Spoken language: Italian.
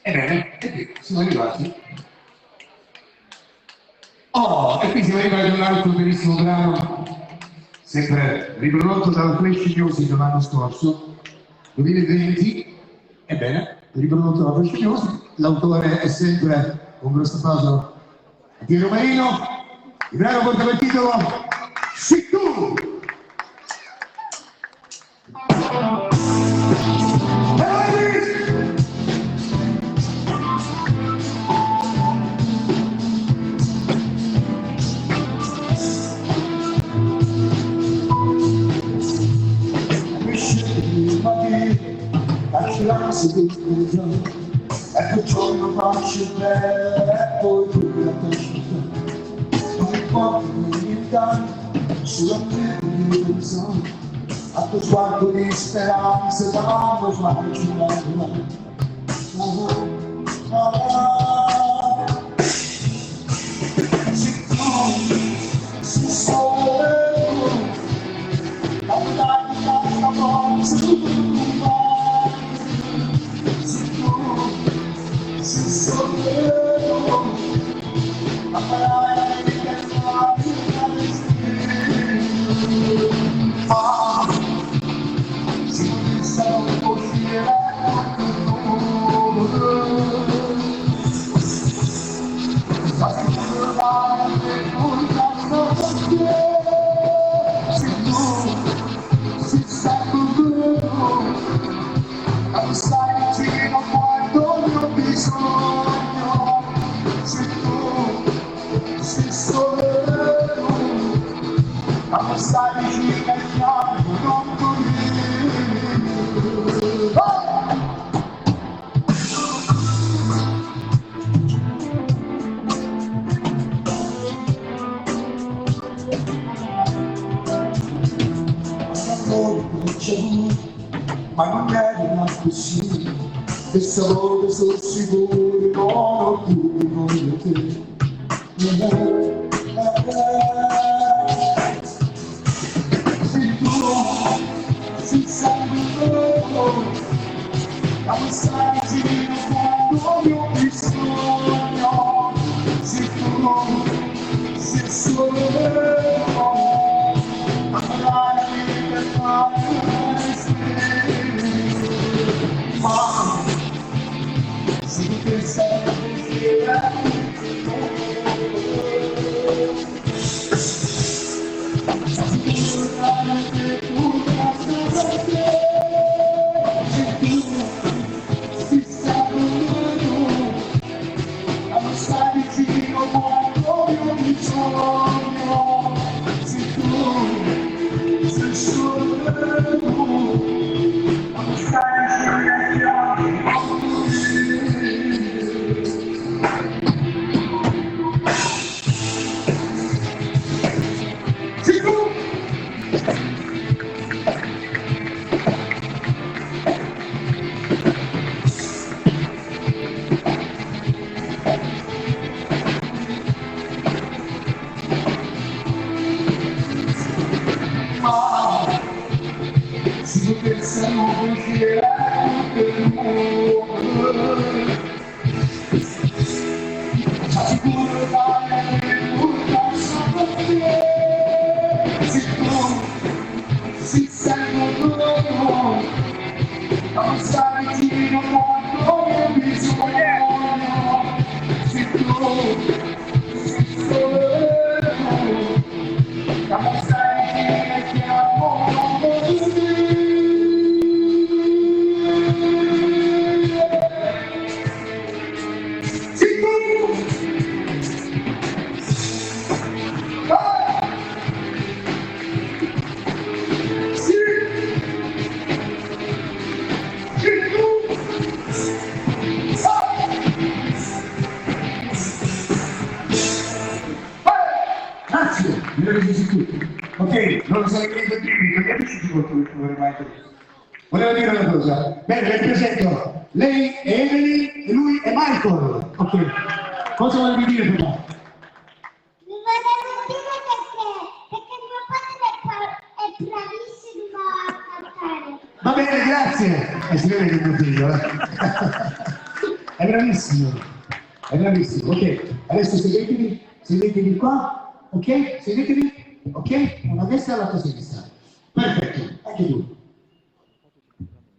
Ebbene, e qui siamo arrivati. Oh, e qui siamo arrivati a un altro bellissimo brano, sempre riprodotto dal Flash Music l'anno scorso, 2020. Ebbene, riprodotto dal Flash Music, l'autore è sempre, un grosso applauso a Piero Marino. Il brano porta per titolo Sei tu! E perciò non faccio bene e poi tu la tasca non mi porti niente sulla mia direzione a tuo sguardo di speranza quando sguardo ci guardo si sole la ma non era così, e solo sono sicuro non ho più di voglio te. Se tu si salvo, ma non sai vicino quando io ho bisogno. Se tu sei solo, ma farai per fare. Se tu pensare se pensando que era per amore, sicuro vale per sapere se tu si sei nuovo, non sai vicino quando ho bisogno, se tu sei solo, non sai che amore. Grazie, mi avete visto tutti. Ok, non lo so che toglieteci qualcuno che vorrei mai togliere. Volevo dire una cosa. Bene, vi presento. Lei è Emily e lui è Michael. Ok. Cosa volevi dire prima? Mi volevo dire perché mio padre è bravissimo a cantare. Va bene, grazie. E si vede che è mio figlio. È bravissimo, è bravissimo. Ok, adesso sedetevi qua, ok? Sedetevi, ok? Una destra e l'altra sinistra. Perfetto, anche tu.